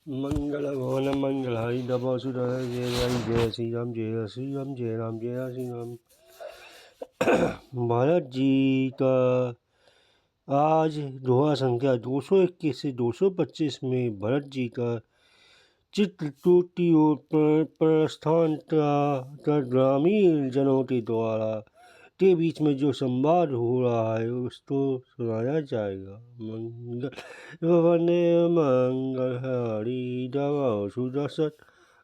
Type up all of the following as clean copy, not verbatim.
मंगल मंगलाई दबा सुर जय श्री राम जय श्री राम जय राम जय श्री राम। भारत जी का आज दोहा संख्या 221 से 225 में भरत जी का चित्रकूट की ओर प्रस्थान ग्रामीण जनों के द्वारा के बीच में जो संवाद हो रहा है उसको सुनाया जाएगा। मंगल वने मंगल हरि दवा सुदर्शन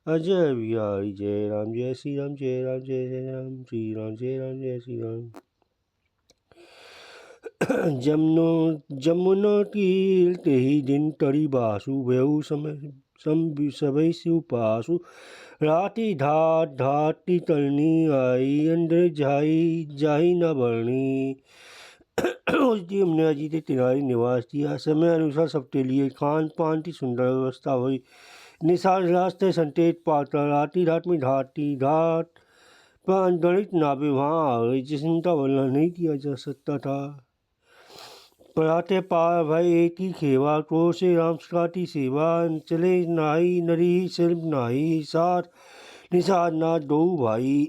अजय बिहारी जय राम जय श्री राम जय राम जय राम श्री राम जय राम जय श्री राम। जमुना तीर ते ही दिन तरी बासु भेऊ समय सभै शिव पासु राती धात धाती तरनी आई अंदर जाही न बरनी। उस दिन यमुना जी के किनारे निवास किया। समय अनुसार सबके लिए खान पान की सुंदर व्यवस्था हुई। निशान रास्ते संतेज पाता राती रात में धाती धात पर अनगणित नावे वहाँ आ गई जिनका वर्णन नहीं किया जा सकता था। पराते पार भय एक ही खेवा को से राम की सेवा चले नाई नरी सिर्फ नाई साथ निषाद ना दो भाई।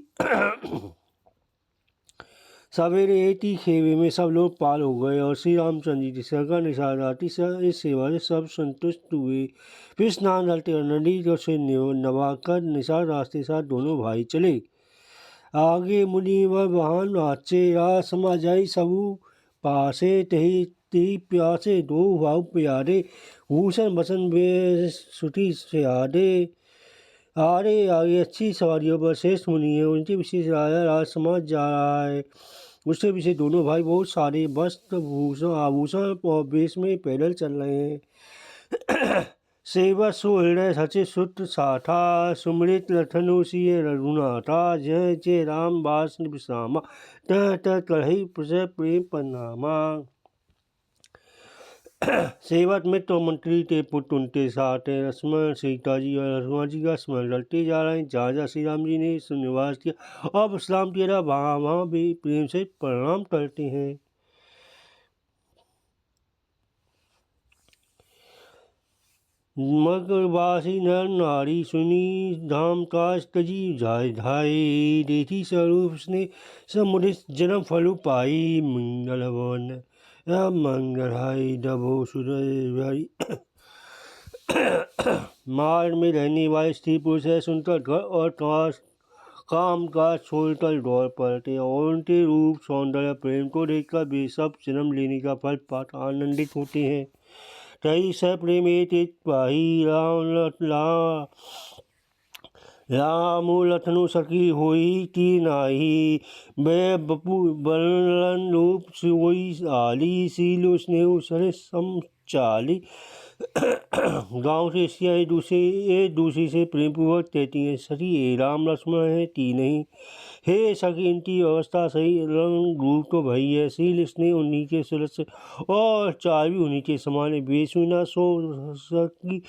सवेरे एक ही खेवे में सब लोग पार हो गए और श्री रामचंद्र जी सरकार निषाद आती इस सेवा से सब संतुष्ट हुए। फिर स्नान डालते और नदी से नवाकर निषाद रास्ते साथ दोनों भाई चले। आगे मुनि व वाहन नाचे रात समा जाई सबू पासे तही तही प्यासे दो भाव प्यारे भूषण बसन वे सुटी से आगे आगे अच्छी सवारियों पर श्रेष्ठ मुनि है उनके विशेष राजा राज समाज जा रहा है। उससे पीछे दोनों भाई बहुत सारे वस्त्र भूषण आभूषण और वेश में पैदल चल रहे हैं। सेवा सो हृदय सचे सूत्र साठा सुमृत लखनु सिय रघुनाथा जय जय राम वास विश्रामा तह तह कढ़ई प्रजय प्रेम परनामा। सेवक मित्र मंत्री के पुत्र उनके साथ लक्ष्मण सीता जी और हनुमान जी का स्मरण करते जा रहे हैं। जहाँ जहाँ श्री राम जी ने निवास किया और विश्राम किया वहाँ वहाँ भी प्रेम से प्रणाम करते हैं। मगरवासी नर नारी सुनी धाम काज तजी जाय धाई देखी स्वरूप ने समुदित जन्म फलु पाई। मंगल भवन मंगल हाई डबो सुरई मार्ग में रहने वाले स्त्री पुरुष है सुनकर घर और काम काज छोड़कर दौड़ पड़ते और उनके रूप सौंदर्य प्रेम को देखकर वे सब जन्म लेने का फल पाकर आनंदित होते हैं। कई स प्रेम पाही राम लखनु सखी होई की नाही वे बपू बलन रूप सोई आली सीलो स्नेह सरे सम चाली। गाँव से सिया एक दूसरे से प्रेम पूर्वक कहती हैं सखी राम लक्ष्मण है ती नहीं हे सखी इनकी अवस्था सही रंग रूप तो भई है सील स्नेह उन्हीं के सुरस और चार भी उन्हीं के समान बेसु न सो सकी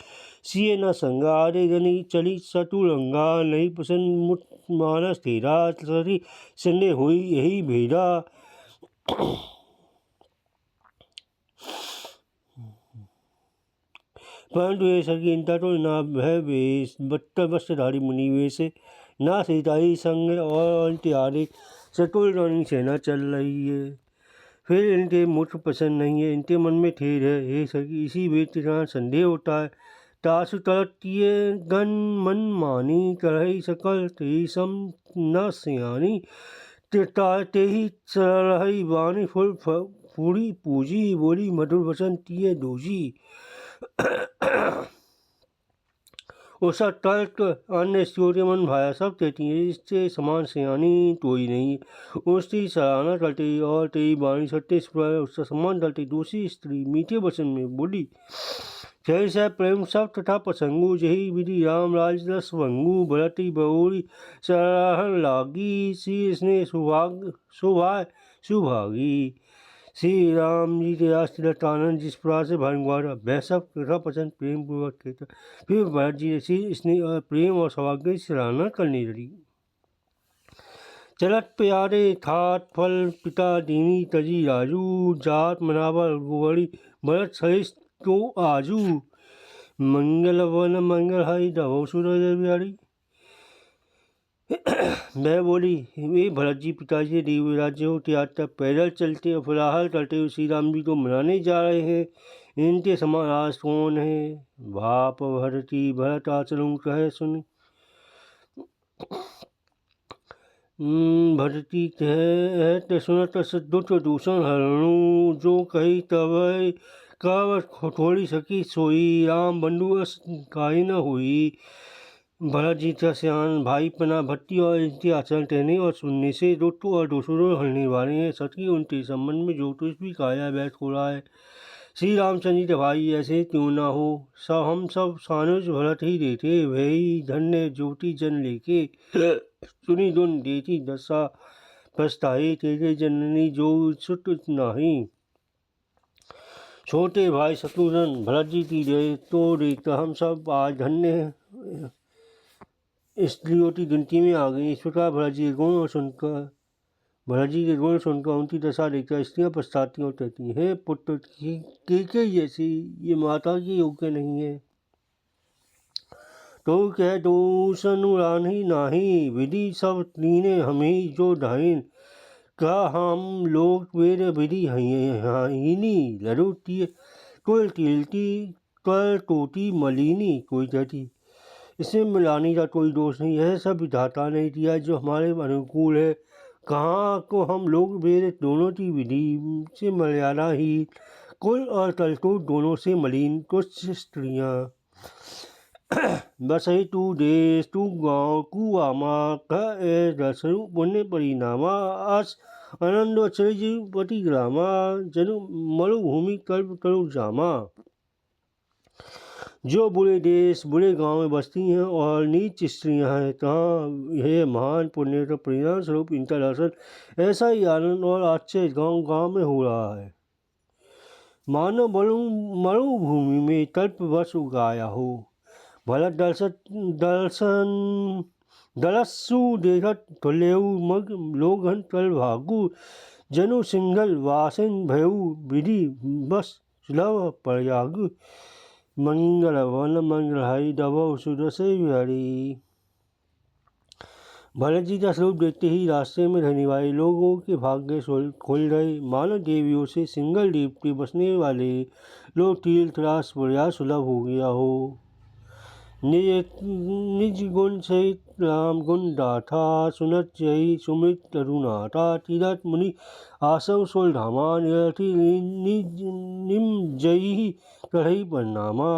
सिए न संगा आरे गनी चली सतुरंगा नहीं पसंद मुठ मानस तेरा सरी संडे हुई यही भेदा। परंतु ये सखी इनका तो ना भय वेश बट्टर वस्त्रधारी मुनि वेश ना सीताई संग और त्यारे चतुर्णी सेना चल रही है। फिर इनके मुठ पसंद नहीं है इनके मन में ठेर है हे सखी इसी वेद के कारण संदेह होता है। तासु तरतिये गन मन मानी करही सकल तेही सम न सियानी ते ही सरही वाणी फुल पूरी पूजी बोली मधुर वचन तिये दूजी। उसका तर्क अन्य स्त्रियों के मन भाया सब कहती है इससे समान सियानी कोई नहीं। उसकी सराहना करते और तेरी वाणी सत्य उसका सम्मान करते दूसरी स्त्री मीठे वचन में बोली जय से प्रेम सब तथा प्रसंगु जही विधि राम राज रस भंगु भरती बहुरी सराहन लागी सी स्नेह सुभागी। श्री राम जी के राष्ट्र आनंद जिस प्रकार से भगवान वह सब कथा पसंद प्रेम पूर्वक कहता। फिर भरत जी ऐसी स्नेह और प्रेम और सौभाग्य की सराहना करने लगी। चलत प्यारे ठाट फल पिता दीनी तजी राजू जात मनावर गोवड़ी भरत सहिष्ठ को आजू मंगल वन मंगल हाई दबो सूरज बिहारी। मैं बोली, वे भरत जी पिताजी से दिए हुए राज्य को त्याग तक पैदल चलते और फिलहाल करते हुए श्री राम जी को मनाने जा रहे हैं। इनके समान आज कौन है? बाप भरती भरत आचरण कहे सुन। भरती कहे सुनत दुष्ट दूषण हरणु, जो कही तब कब थोड़ी सकी सोई, राम बंधु अस काहे न हुई। भरत जी का सियान भाई पना भट्टी और इनके आचरण कहने और सुनने से दुष्ट और दूसरों हलने वाले हैं। सच उनके संबंध में जो कुछ भी काया बैठ हो रहा है, श्री रामचंद्र जी के भाई ऐसे क्यों ना हो। हम सब सानुज भरत ही देते, वही धन्य ज्योति जन लेके सुनी दुन देती दशा पछताई, तेरे जननी जो सुत नाही। छोटे भाई शत्रुघ्न भरत जी की दे तो देखता हम सब आज धन्य स्त्रियों की गिनती में आ गई। इस प्रकार भरत जी के गुण सुनकर उनकी दशा देखकर स्त्रियां पछताती और कहती हैं, पुत्र के जैसी ये माता के योग्य नहीं है। तो कह दोषनुरान ही नाही, विधि सब तीने हमें जो ढाइन। का हम लोग वेद विधि हाइनी, लड़ू कुल तिलती कर टोटी मलिनी। कोई कहती, इसमें मिलाने का कोई दोष नहीं है, सब विधाता ने दिया जो हमारे अनुकूल है। कहाँ को हम लोग वेद दोनों की विधि से मर्यादा ही, कुल और तलटो दोनों से मलिन कुछ स्त्रियाँ। बस ही तू देश तू गाँव कुआमा, कह दसरु पुण्य परिणामा, अस आनंद पति ग्रामा, जनु मरुभूमि कल्प तरु जामा। जो बुरे देश बुरे गांव में बसती हैं और नीच स्त्रियां हैं, तहाँ यह महान पुण्य का परिणाम स्वरूप इनका दर्शन ऐसा ही आनंद और आश्चर्य गांव गांव में हो रहा है, मानो मरुभूमि में तल्प वर्ष उगाया हो। भरत दर्शन दलस्सु देखत तुल्यऊ मग लोगन तल भागु, जनु सिंगल वासिन भयऊ विधि बस सुलभ प्रयागु। मंगल वन मंगल हाई दबो सुदस बिहारी। भरत जी का स्वरूप देखते ही रास्ते में रहने वाले लोगों के भाग्य खोल गए, मानव देवियों से सिंगल द्वीप के बसने वाले लोग तीर्थ रास प्रयास सुलभ हो गया हो। निज गुण सहित राम गुण दाथा, सुनत जय सुमित तरुनाथा, तीरथ मुनि आसव सोल धामा, निम जयी कढ़ई प्रणामा।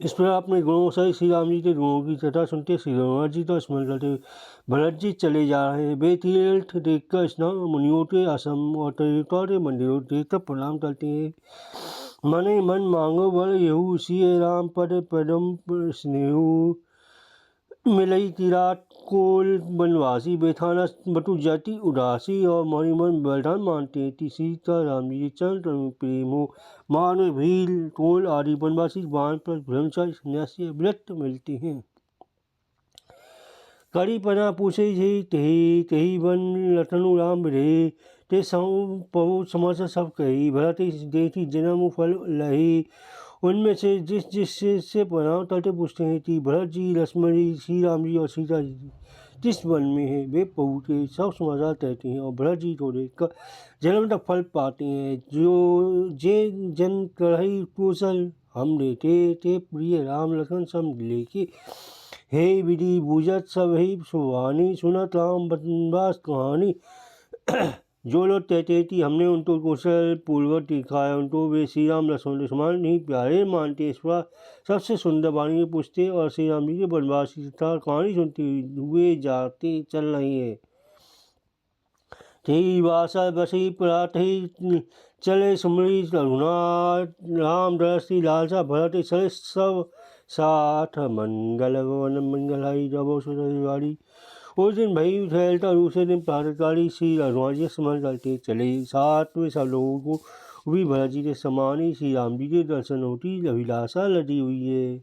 इस प्रकार अपने गुणों से श्री राम जी के गुणों की कथा सुनते श्री रघुनाथ जी का स्मरण करते भरत जी चले जा रहे हैं। वे तीर्थ देखकर स्नान मुनियों के आश्रम और देवताओं के मंदिरों देखकर प्रणाम करते हैं। मने मन मांगो बल यहू, सिय राम पद पदम स्नेहू, मिलई किरात कोल बनवासी, बेथाना बटु जाति उदासी, और मणि मन बलधान मानते हैं। सीता राम जी चरण प्रेम हो, मान भील टोल आदि बनवासी बाण पर ब्रह्मचारी सन्यासी व्रत मिलते हैं। करी पना पूछे जे तेही तेही बन लटनु राम बिरहे, ते समझ सब कही, भरत देती जन्म फल लही। उनमें से जिस प्रणाम करते पूछते हैं कि भरत जी लक्ष्मण जी श्री राम जी और सीता जी जिस वन में है वे पहुँचे, सब समाचार कहते हैं और भरत जी को देखकर जन्म तक फल पाते हैं। जो जे जन कढ़ई कुशल हम देते ते प्रिय राम लखन सब लेके, हे विधि बूझत सब ही सुहानी, सुनत राम बनवास कहानी। जो लोग कहते कि हमने उनको कुशल पूर्वक दिखाया, उनको वे श्री राम लक्ष्मण के समान नहीं प्यारे मानते। इस बार सबसे सुंदर वाणी में पूछते और श्री राम जी के वनवास की कहानी सुनते हुए जाते चल रही है। थी भाषा बसी प्रात ही चले सुमरी रघुनाथ, राम दरसी लालसा भरत चले सब साथ, मंगल वन मंगल हाई जबो सुरवाड़ी। उस दिन भई फैलता, दूसरे दिन प्रातःकाली श्री रघुनाथ जी स्मरण करते चले। साथ में सब लोगों को भी भरत जी के समान ही श्री राम जी के दर्शन होती अभिलाषा लदी हुई है।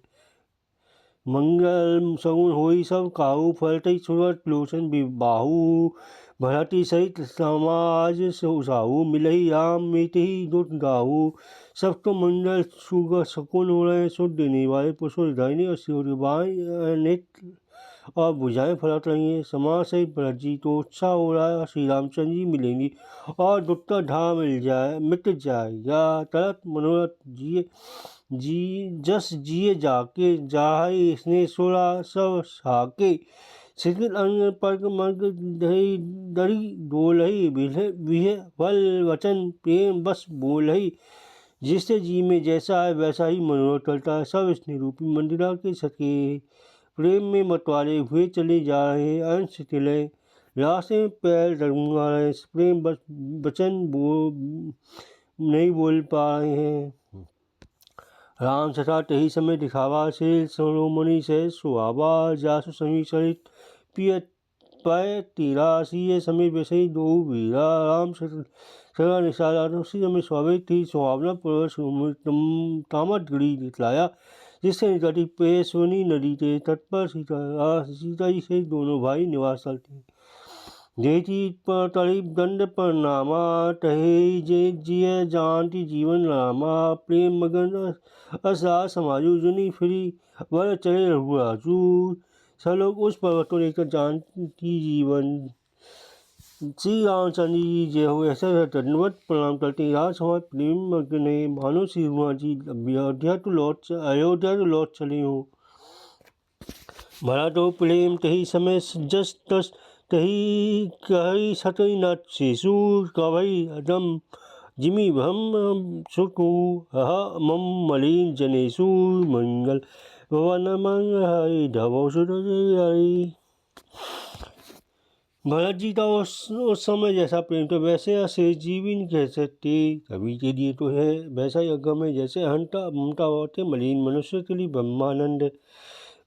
मंगल सगुन होई सब काहू, फलतई सुरत लोचन बाहू, भरती सहित समाज साहू मिलही राम मीतही दुट दाहू। सब तो मंडल सुग शकुन हो रहे सुध देने वाले पुष्प दाहिने और सूर्यबाई नेत्र और भुजाएं फैलात रही हैं। समाज से जी तो उत्साह हो रहा है, श्री रामचंद्र जी मिलेंगी और दुट्टा ढा मिट जाएगा। तरत मनोरथ जस जिए जाके जाहे इसने सोला सब साके। शिथिल अंग पर्ग मर्ग दरी डोलही विहे फल वचन प्रेम बस बोलही। जिससे जी में जैसा है वैसा ही मनोरथ चलता है। सब स्नेह रूपी मंदिरा के सके प्रेम में मतवाले हुए चले जा रहे हैं। अंश तिले रास्ते में पैर डगमगा रहे हैं। प्रेम वचन नहीं बोल पा रहे हैं। राम सठा तही समय दिखावा से सरोमणि से सुहावा। जासु समी सरित पिय पाए तेरा सी समय वैसे ही दो वीरा। राम सदा निशाला उसी समय स्वाभाविक थी सुहावना पर तामत गढ़ी दिखलाया। जिससे निकटी पे सोनी नदी के तट पर सीता जी से दोनों भाई निवास करते। जेठी पर तड़ीप दंड पर नामा टहे जे जिय जानती जीवन रामा। प्रेम मगन असा समाजू जुनी फिरी वर चले रघुराजू। सब लोग उस पर्वत को लेकर जानती जीवन। श्री रामचंद्र जी जय हो ऐसा दंडवत प्रणाम करते हैं। राज समाज प्रेम मग्न है मानो श्री हनुमान जी अयोध्या तो लौट चले हो। भरा तो प्रेम तही समय जस तस तही कही सतई न शिशु कवई अदम जिमी भम सुकु मम मलिन जनेशु। मंगल भवन मंगल धवो सुरई। भरत जी का उस समय जैसा प्रेम तो वैसे अशेष जीव ही नहीं कह सकते। कवि के लिए तो है वैसा ही अगम है जैसे हंता ममता होते मलिन मनुष्य के लिए ब्रह्मानंद।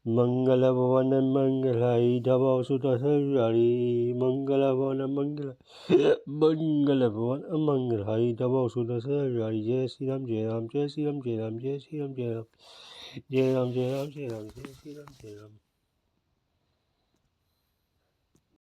मंगल भवन मंगलाई धवा सुदसरी। मंगल भवन मंगल भवन मंगलाई धवा सुदसरी। जय श्री राम जय राम जय श्री राम जय राम जय श्री राम जय राम जय राम जय राम जय राम जय श्री राम जय राम।